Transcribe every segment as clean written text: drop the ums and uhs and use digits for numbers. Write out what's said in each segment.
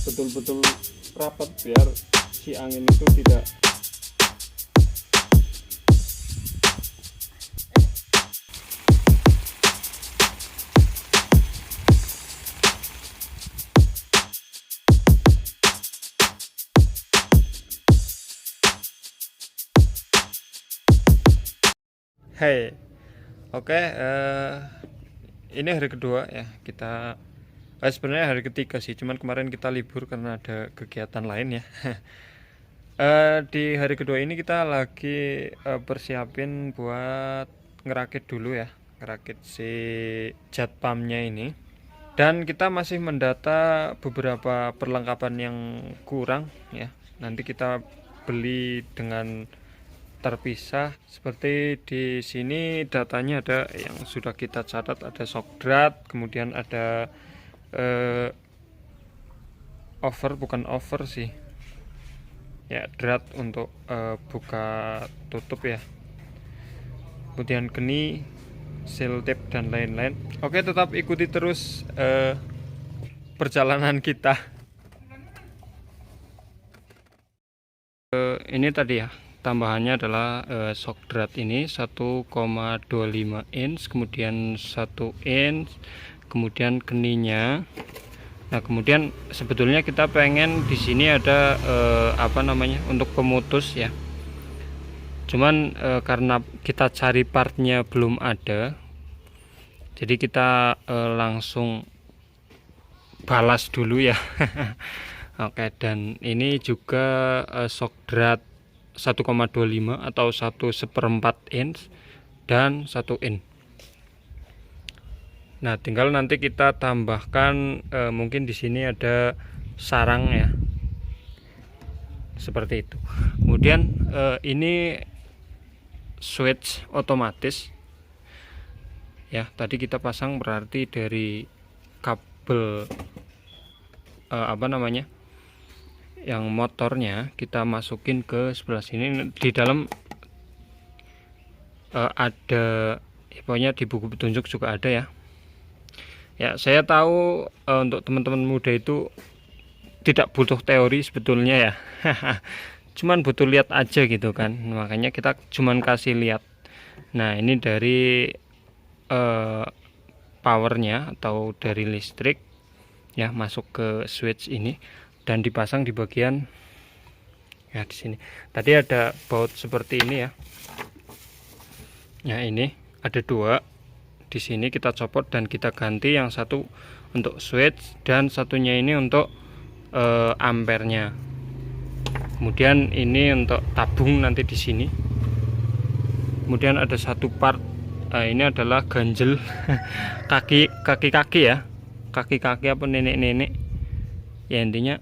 betul-betul rapat biar si angin itu tidak Hey, oke, ini hari kedua ya kita. Sebenarnya hari ketiga sih, cuman kemarin kita libur karena ada kegiatan lain ya. Di hari kedua ini kita lagi persiapin buat ngerakit dulu ya, ngerakit si jet pumpnya ini. Dan kita masih mendata beberapa perlengkapan yang kurang ya. Nanti kita beli dengan terpisah. Seperti di sini datanya ada yang sudah kita catat, ada shock drat, kemudian ada bukan over sih ya, drat untuk buka tutup ya, kemudian geni, seal tape dan lain-lain. Oke, tetap ikuti terus perjalanan kita. Ini tadi ya, tambahannya adalah shock drat ini 1,25 inch, kemudian 1 inch, kemudian geninya. Nah, kemudian sebetulnya kita pengen di sini ada untuk pemutus ya. Cuman karena kita cari partnya belum ada, jadi kita langsung balas dulu ya. Oke, dan ini juga shock drat 1,25 atau 1/4 inch dan 1 inch. Nah, tinggal nanti kita tambahkan mungkin di sini ada sarang ya, seperti itu. Kemudian ini switch otomatis ya. Tadi kita pasang berarti dari kabel yang motornya kita masukin ke sebelah sini. Di dalam ada, pokoknya di buku petunjuk juga ada ya. Ya, saya tahu untuk teman-teman muda itu tidak butuh teori sebetulnya ya. Cuman butuh lihat aja gitu kan. Makanya kita cuman kasih lihat. Nah, ini dari powernya atau dari listrik ya, masuk ke switch ini dan dipasang di bagian ya di sini. Tadi ada baut seperti ini ya. Ya, ini ada 2. Di sini kita copot dan kita ganti, yang satu untuk switch dan satunya ini untuk ampernya. Kemudian ini untuk tabung nanti di sini. Kemudian ada satu part, ini adalah ganjel kaki ya, kaki apa nenek-nenek ya, intinya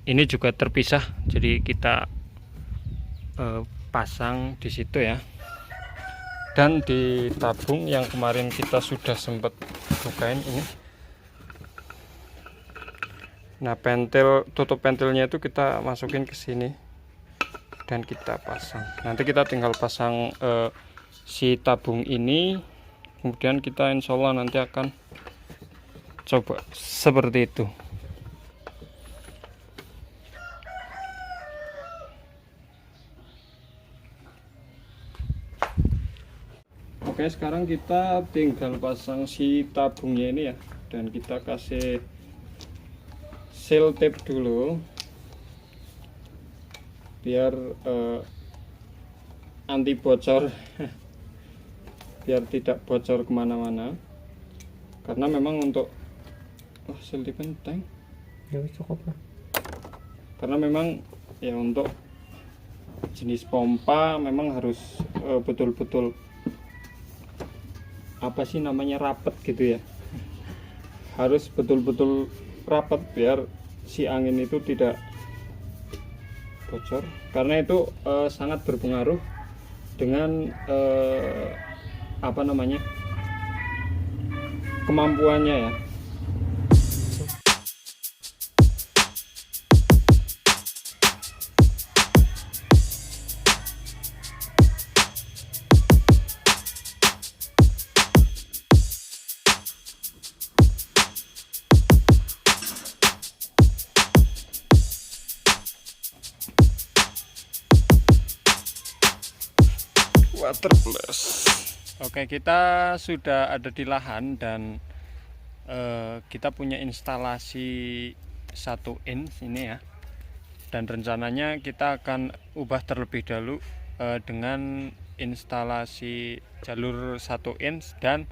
ini juga terpisah, jadi kita pasang di situ ya. Dan di tabung yang kemarin kita sudah sempat bukain ini. Nah, tutup pentilnya itu kita masukin ke sini dan kita pasang. Nanti kita tinggal pasang si tabung ini, kemudian kita insya Allah nanti akan coba seperti itu. Oke, sekarang kita tinggal pasang si tabungnya ini ya, dan kita kasih seal tape dulu biar anti bocor biar tidak bocor kemana-mana, karena memang untuk seal tape penting ya, cukup lah. Karena memang ya untuk jenis pompa memang harus betul-betul rapat gitu ya, harus betul-betul rapat biar si angin itu tidak bocor, karena itu sangat berpengaruh dengan kemampuannya ya. water plus. Oke, kita sudah ada di lahan dan kita punya instalasi 1 inch ini ya, dan rencananya kita akan ubah terlebih dahulu dengan instalasi jalur 1 inch, dan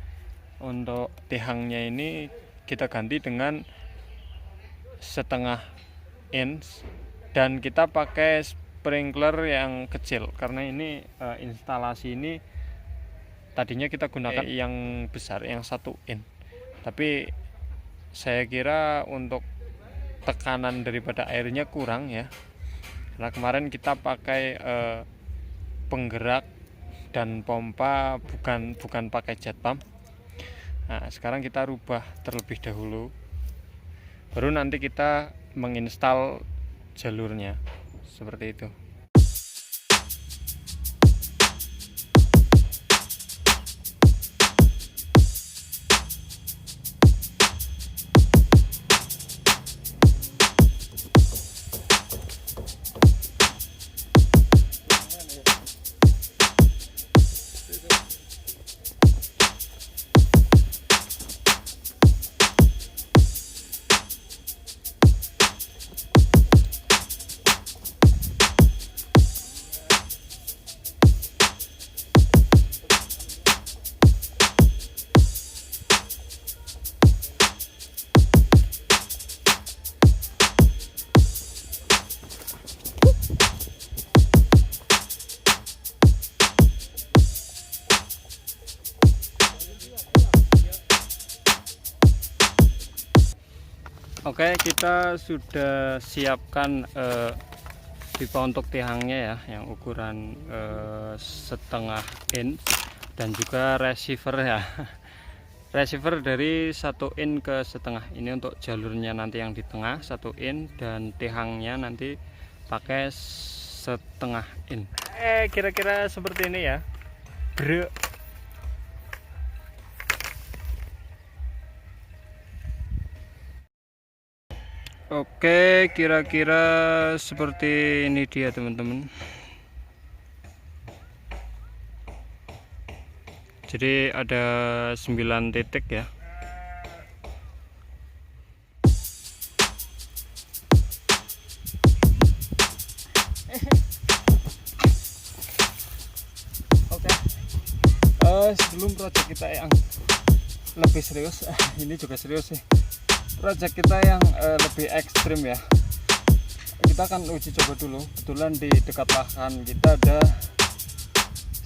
untuk tihangnya ini kita ganti dengan 1/2 inch, dan kita pakai sprinkler yang kecil karena ini instalasi ini tadinya kita gunakan yang besar, yang 1 inch, tapi saya kira untuk tekanan daripada airnya kurang ya, karena kemarin kita pakai penggerak dan pompa, bukan pakai jet pump. Nah, sekarang kita rubah terlebih dahulu, baru nanti kita menginstal jalurnya seperti itu. Oke, kita sudah siapkan pipa untuk tihangnya ya, yang ukuran 1/2 inch, dan juga receiver ya. Receiver dari 1 inch ke 1/2. Ini untuk jalurnya nanti yang di tengah 1 inch, dan tihangnya nanti pakai 1/2 inch. Kira-kira seperti ini ya, bro. Oke, kira-kira seperti ini dia teman-teman. Jadi ada 9 titik ya. Oke, sebelum proyek kita yang lebih serius, ini juga serius sih. Project kita yang lebih ekstrim ya, kita akan uji coba dulu. Kebetulan di dekat lahan kita ada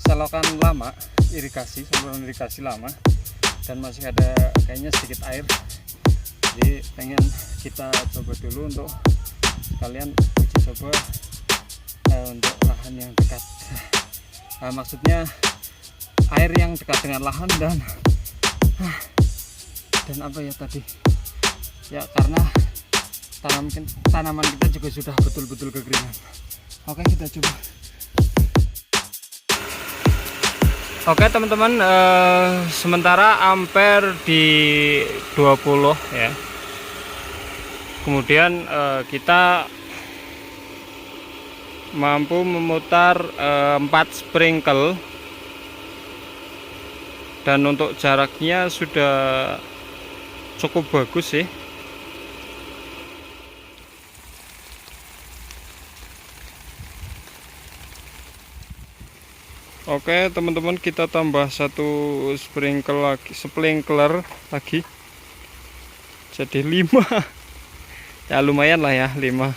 selokan lama, saluran irigasi lama, dan masih ada kayaknya sedikit air, jadi pengen kita coba dulu untuk kalian uji coba untuk lahan yang dekat. Maksudnya air yang dekat dengan lahan dan apa ya tadi ya, karena tanaman kita juga sudah betul-betul kekeringan. Oke, kita coba. Oke teman-teman, sementara ampere di 20 ya. Kemudian kita mampu memutar 4 sprinkle, dan untuk jaraknya sudah cukup bagus sih. Oke teman-teman, kita tambah 1 sprinkler lagi, jadi 5. Ya lumayan lah ya, 5.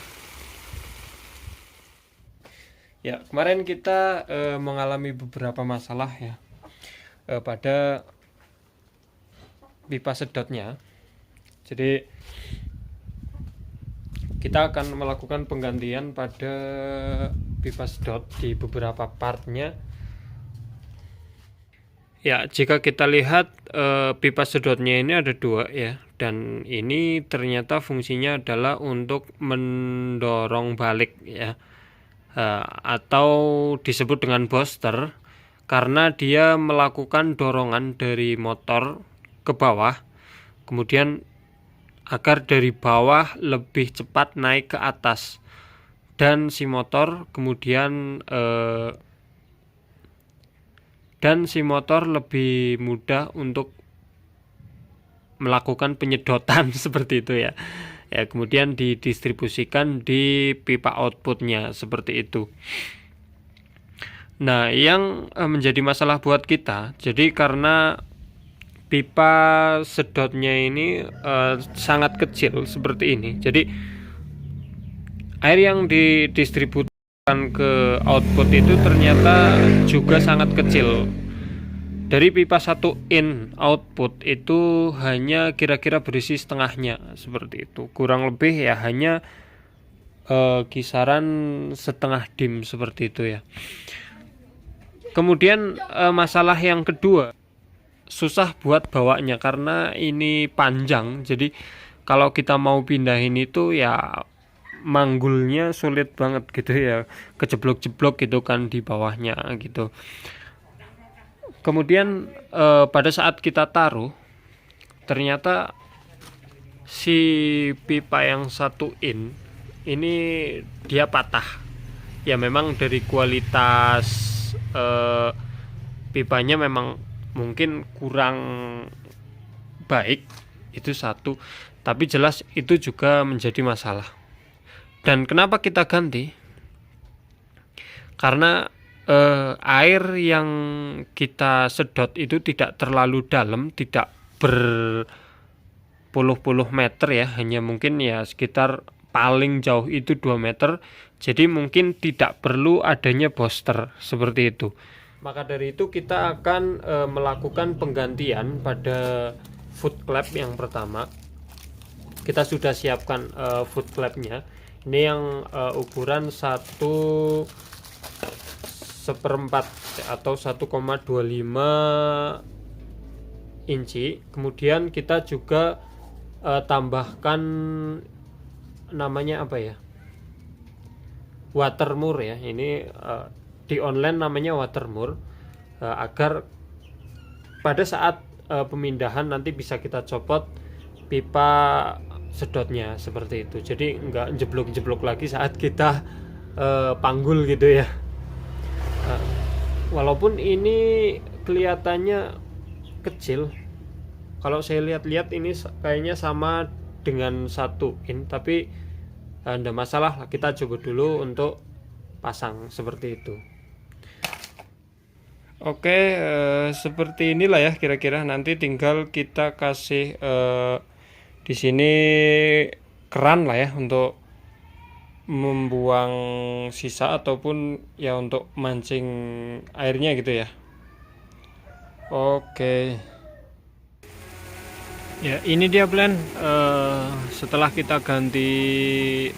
Ya, kemarin kita mengalami beberapa masalah ya pada pipa sedotnya. Jadi kita akan melakukan penggantian pada pipa sedot di beberapa partnya. Ya, jika kita lihat pipa sedotnya ini ada 2 ya, dan ini ternyata fungsinya adalah untuk mendorong balik ya, atau disebut dengan booster, karena dia melakukan dorongan dari motor ke bawah, kemudian agar dari bawah lebih cepat naik ke atas, dan si motor kemudian dan si motor lebih mudah untuk melakukan penyedotan seperti itu ya. Ya, kemudian didistribusikan di pipa outputnya seperti itu. Nah, yang menjadi masalah buat kita, jadi karena pipa sedotnya ini sangat kecil seperti ini, jadi air yang didistribusikan ke output itu ternyata juga sangat kecil. Dari pipa 1 in output itu hanya kira-kira berisi setengahnya seperti itu. Kurang lebih ya hanya kisaran setengah dim seperti itu ya. Kemudian masalah yang kedua, susah buat bawanya karena ini panjang. Jadi kalau kita mau pindahin itu ya manggulnya sulit banget gitu ya. Kejeblok-jeblok gitu kan di bawahnya gitu. Kemudian pada saat kita taruh, ternyata si pipa yang 1 in ini dia patah. Ya memang dari kualitas pipanya memang mungkin kurang baik, itu satu. Tapi jelas itu juga menjadi masalah. Dan kenapa kita ganti? Karena air yang kita sedot itu tidak terlalu dalam, tidak berpuluh-puluh meter ya, hanya mungkin ya sekitar paling jauh itu 2 meter. Jadi mungkin tidak perlu adanya booster seperti itu. Maka dari itu kita akan melakukan penggantian pada foot clamp yang pertama. Kita sudah siapkan foot clampnya. Ini yang ukuran 1/4 atau 1,25 inci. Kemudian kita juga tambahkan namanya apa ya, watermur ya. Ini di online namanya watermur, agar pada saat pemindahan nanti bisa kita copot pipa sedotnya seperti itu. Jadi enggak jeblok-jeblok lagi saat kita panggul gitu ya. Walaupun ini kelihatannya kecil, kalau saya lihat-lihat ini kayaknya sama dengan 1 in, tapi enggak masalah, kita coba dulu untuk pasang seperti itu. Oke, seperti inilah ya kira-kira. Nanti tinggal kita kasih di sini keran lah ya untuk membuang sisa ataupun ya untuk mancing airnya gitu ya. Oke. Ya, ini dia blend setelah kita ganti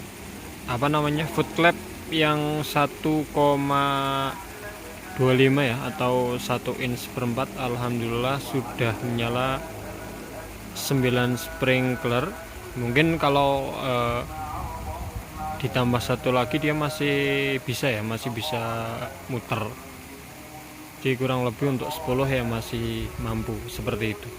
foot clamp yang 1,25 ya atau 1 inch per 4. Alhamdulillah sudah menyala 9 sprinkler. Mungkin kalau ditambah satu lagi dia masih bisa muter. Jadi kurang lebih untuk 10 ya masih mampu seperti itu.